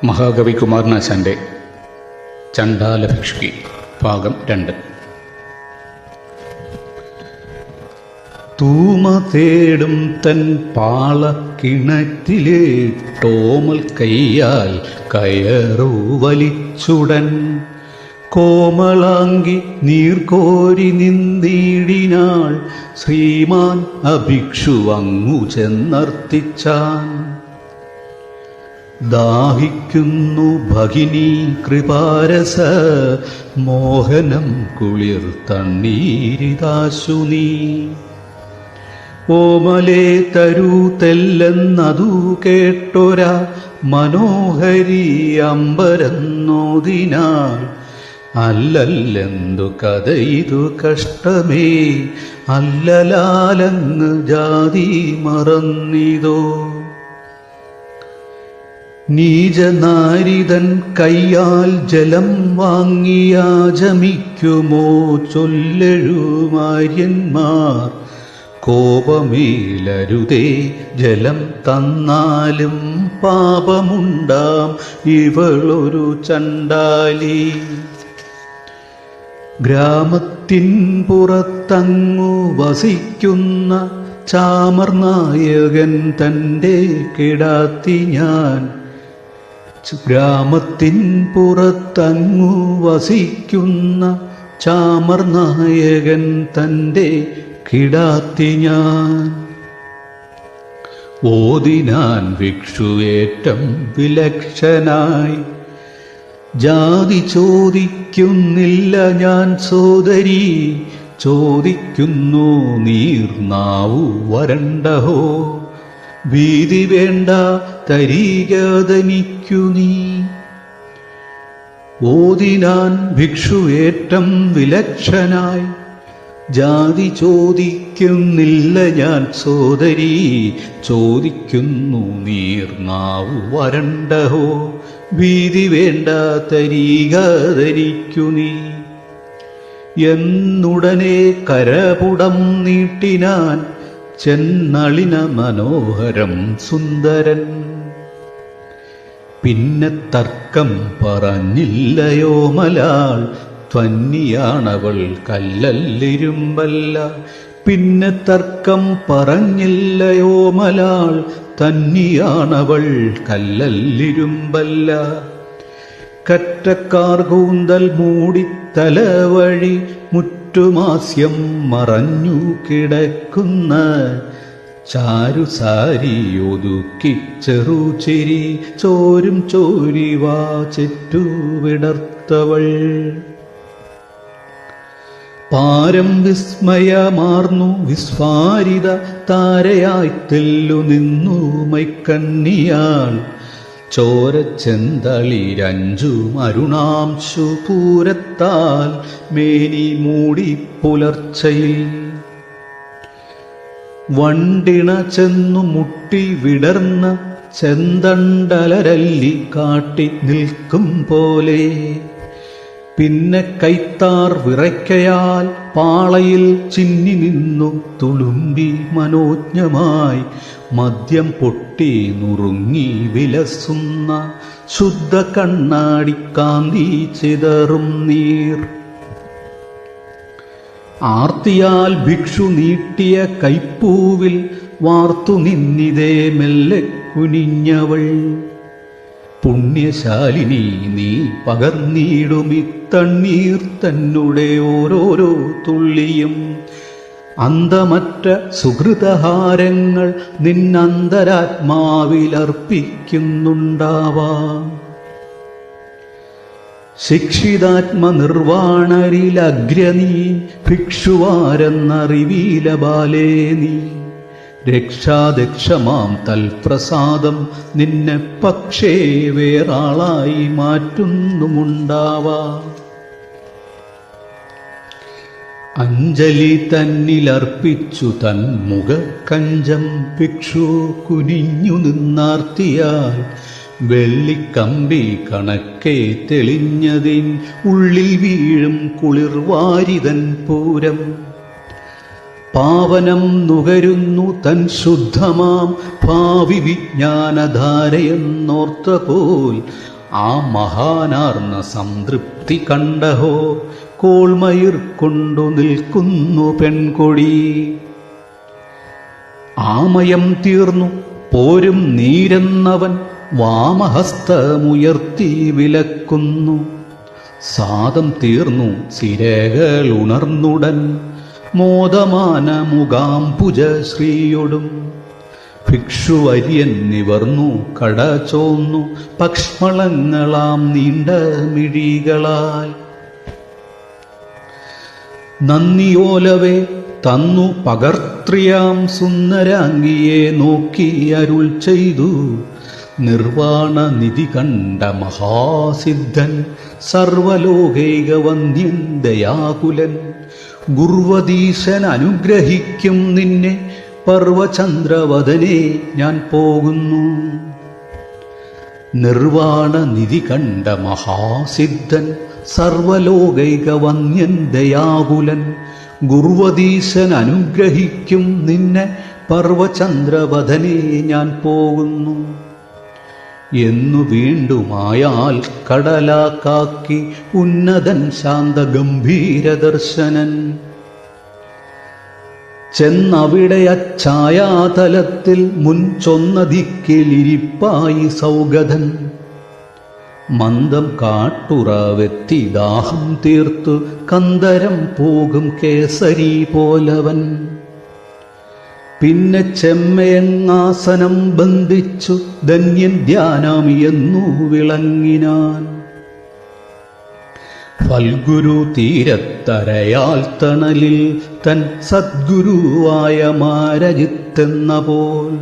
മഹാകവി കുമാരനാശാൻ്റെ ചണ്ഡാലഭിക്ഷുകി ഭാഗം 2. തൂമ തേടും തൻ പാളക്കിണറ്റിലെ ടോമൽ കയ്യാൽ കയറു വലിച്ചുടൻ കോമളാങ്കി നീർക്കോരി നിന്നീടിനാൾ ശ്രീമാൻ അഭിക്ഷു അങ്ങു ചെന്നർത്തിച്ചാൻ. ദാഹിക്കുന്നു ഭഗിനി കൃപാരസ മോഹനം കുളിർ തണ്ണീരിതാശു നീ. ഓമലേ തരൂ തെല്ലെന്നതു കേട്ടൊര മനോഹരി അമ്പരന്നോതിനാൾ. അല്ലല്ലെന്തു കഥയിതു കഷ്ടമേ അല്ലലാലങ്ങ് ജാതി മറന്നിതോ. നീചനാരിതൻ കയ്യാൽ ജലം വാങ്ങിയാചമിക്കുമോ ചൊല്ലെഴുമാര്യന്മാർ. കോപമേലരുതേ ജലം തന്നാലും പാപമുണ്ടാം ഇവളൊരു ചണ്ഡാലി. ഗ്രാമത്തിൻ പുറത്തങ്ങു വസിക്കുന്ന ചാമർനായകൻ തൻ്റെ കിടാത്തി ഞാൻ. ഗ്രാമത്തിൻ പുറത്തങ്ങു വസിക്കുന്ന ചാമർനായകൻ തൻ്റെ കിടാത്തി ഞാൻ. ഓതിനാൻ ഭിക്ഷുവേറ്റം വിലക്ഷനായി. ജാതി ചോദിക്കുന്നില്ല ഞാൻ സോദരി, ചോദിക്കുന്നു നീർനാവു വരണ്ടഹോ. ഭീതി വേണ്ട തരീകതനിക്കു നീ. ഓതിനാൻ ഭിക്ഷുവേറ്റം വിലക്ഷനായി. ജാതി ചോദിക്കുന്നില്ല ഞാൻ സോദരി, ചോദിക്കുന്നു നീർനാവു വരണ്ടഹോ. ഭീതി വേണ്ട തരീകതനിക്കു നീ. എന്നുടനെ കരപുടം നീട്ടിനാൻ ചെന്നളിന മനോഹരം സുന്ദരൻ. പിന്നെ തർക്കം പറഞ്ഞില്ലയോ മലാൾ, ത്വന്നിയാണവൾ കല്ലല്ലിരുമ്പല്ല. പിന്നെ തർക്കം പറഞ്ഞില്ലയോ മലാൾ, തന്നിയാണവൾ കല്ലല്ലിരുമ്പല്ല. കറ്റക്കാർ കൂന്തൽ മൂടി തലവഴി മുറ്റുമാസ്യം മറഞ്ഞു കിടക്കുന്ന ചാരുസാരി ഒതുക്കി ചെറുചിരി ചോരും ചോരിവാ ചെറ്റുവിടർത്തവൾ. പാരം വിസ്മയമാർന്നു വിസ്ഫാരിത താരയായി തെല്ലു നിന്നു മൈക്കണ്ണിയാൾ. ചോരച്ചെന്തളിരഞ്ചു അരുണാംശു പൂരത്താൽ മേനി മൂടി പുലർച്ചയിൽ. വണ്ടിണ ചെന്നു മുട്ടി വിടർന്ന ചെന്തണ്ടലരല്ലി കാട്ടി നിൽക്കും പോലെ. പിന്നെ കൈത്താർ വിറയ്ക്കയാൽ പാളയിൽ ചിന്നി നിന്നു തുളുമ്പി മനോജ്ഞമായി. മദ്യം പൊട്ടി നുറുങ്ങി വിലസുന്ന ശുദ്ധ കണ്ണാടിക്കാന്തി ചിതറും നീർ. ആർത്തിയാൽ ഭിക്ഷു നീട്ടിയ കൈപ്പൂവിൽ വാർത്തു നിന്നിതേ മെല്ലെ കുനിഞ്ഞവൾ. പുണ്യശാലിനി നീ പകർന്നിടുമിത്തണ്ണീർ തന്നെ ഓരോരോ തുള്ളിയും. അന്തമറ്റ സുഹൃതഹാരങ്ങൾ നിന്നന്തരാത്മാവിലർപ്പിക്കുന്നുണ്ടാവാം. ശിക്ഷിതാത്മനിർവാണരിലഗ്രനീ ഭിക്ഷുവാരെന്നറിവീല ബാലേ നീ. രക്ഷാദക്ഷമാം തൽപ്രസാദം നിന്നെ പക്ഷേ വേറാളായി മാറ്റുന്നുമുണ്ടാവാം. അഞ്ജലി തന്നിലർപ്പിച്ചു തൻ മുഖക്കഞ്ചം ഭിക്ഷു കുനിഞ്ഞു നിന്നാർത്തിയാൽ. വെള്ളിക്കമ്പി കണക്കെ തെളിഞ്ഞതിൻ ഉള്ളിൽ വീഴും കുളിർവാരിതൻ പൂരം. പാവനം നുകരുന്നു തൻ ശുദ്ധമാം ഭാവി വിജ്ഞാനധാരയെന്നോർത്തപോൽ ആ മഹാനാർന്ന സംതൃപ്തി കണ്ടഹോ കോൾമയിർ കൊണ്ടു നിൽക്കുന്നു പെൺകൊടി. ആമയം തീർന്നു പോരും നീരെന്നവൻ വാമഹസ്തമുയർത്തി വിലക്കുന്നു. സാദം തീർന്നു സിരകൾ ഉണർന്നുടൻ മോദമാന മുഖാംബുജ ശ്രീയൊടും. ഭിക്ഷുവര്യൻ നിവർന്നു കട ചോന്നു പക്ഷ്മളങ്ങളാം നീണ്ട മിഴികളാൽ. നന്ദിയോലവേ തന്നു പകർത്രിയാം സുന്ദരാംഗിയെ നോക്കി അരുൾ ചെയ്തു. നിർവാണ നിധി കണ്ട മഹാസിദ്ധൻ സർവലോകൈക വന്ദ്യൻ ദയാകുലൻ. ഗുർവദീശൻ അനുഗ്രഹിക്കും നിന്നെ പർവചന്ദ്രവദനെ ഞാൻ പോകുന്നു. നിർവാണ നിധി കണ്ട മഹാസിദ്ധൻ സർവലോകൈക വന്ദ്യൻ ദയാകുലൻ. ഗുർവദീശൻ അനുഗ്രഹിക്കും നിന്നെ പർവചന്ദ്രവദനെ ഞാൻ പോകുന്നു എന്നു വീണ്ടുമായാൽ കടലാക്കാക്കി ഉന്നതൻ ശാന്തഗംഭീരദർശനൻ. ചെന്നവിടെ അച്ഛായാതലത്തിൽ മുൻ ചൊന്ന ദിക്കിലിരിപ്പായി സൗഗതൻ. മന്ദം കാട്ടുറവെത്തി ദാഹം തീർത്തു കന്ദരം പോകും കേസരി പോലവൻ. പിന്നെ ചെമ്മയങ്ങാസനം ബന്ധിച്ചു ധന്യൻ ധ്യാനമിയെന്നു വിളങ്ങിനാൻ. ഫൽഗുരു തീരത്തരയാൽ തണലിൽ തൻ സദ്ഗുരുവായ മാരജിത്തെന്ന പോൽ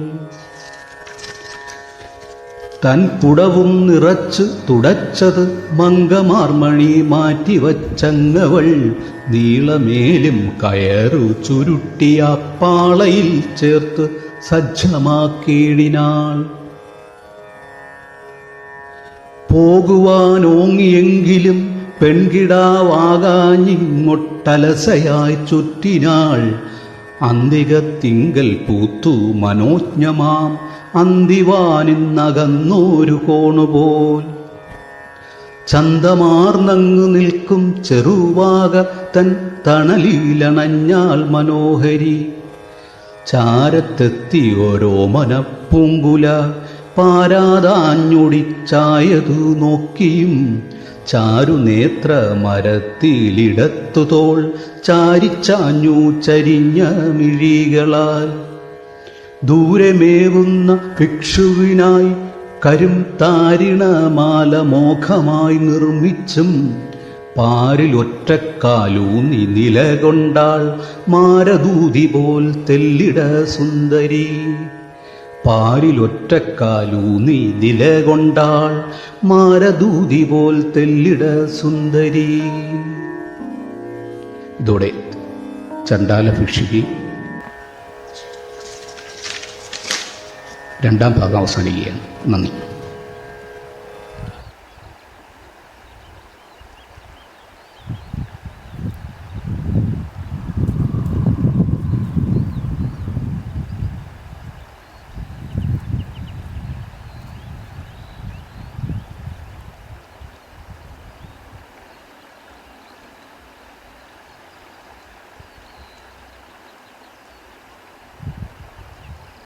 തൻ പുടവും നിറച്ച് തുടച്ചത് മംഗമാർമണി മാറ്റിവച്ചങ്ങവൾ നീളമേലും കയറു ചുരുട്ടിയ പാളയിൽ ചേർത്ത് സജ്ജമാക്കിയിടിനാൾ. പോകുവാനോങ്ങിയെങ്കിലും പെൺകിടാവാകാഞ്ഞിങ്ങൊട്ടലസയായി ചുറ്റിനാൾ. അന്തികത്തിങ്കൽ പൂത്തു മനോജ്ഞമാം അന്തിവാനിന്നകന്നോരു കോണുപോൽ. ചന്തമാർന്നങ്ങു നിൽക്കും ചെറുവാക തൻ തണലിലണഞ്ഞാൽ മനോഹരി. ചാരത്തെത്തി ഓരോ മനപ്പൂങ്കുല പാരാതാഞ്ഞൊടിച്ചായതു നോക്കിയും ചാരുനേത്ര മരത്തിലിടത്തുതോൾ ചാരിച്ചാഞ്ഞു ചരിഞ്ഞ മിഴികളാൽ. ദൂരമേവുന്ന ഭിക്ഷുവിനായി കരും താരിണമാല മോഖമായി നിർമ്മിച്ചും പാരിലൊറ്റക്കാലൂന്നി നിലകൊണ്ടാൾ മാരദൂതി പോൽ തെല്ലിട സുന്ദരി. പാരിലൊറ്റക്കാലൂന്നി നിലകൊണ്ടാൾ മാരദൂതി പോൽ തെല്ലിട സുന്ദരി. ഇതോടെ ചണ്ഡാല ഭിക്ഷുകി രണ്ടാം ഭാഗം അവസാനിക്കുകയാണ്. നന്ദി.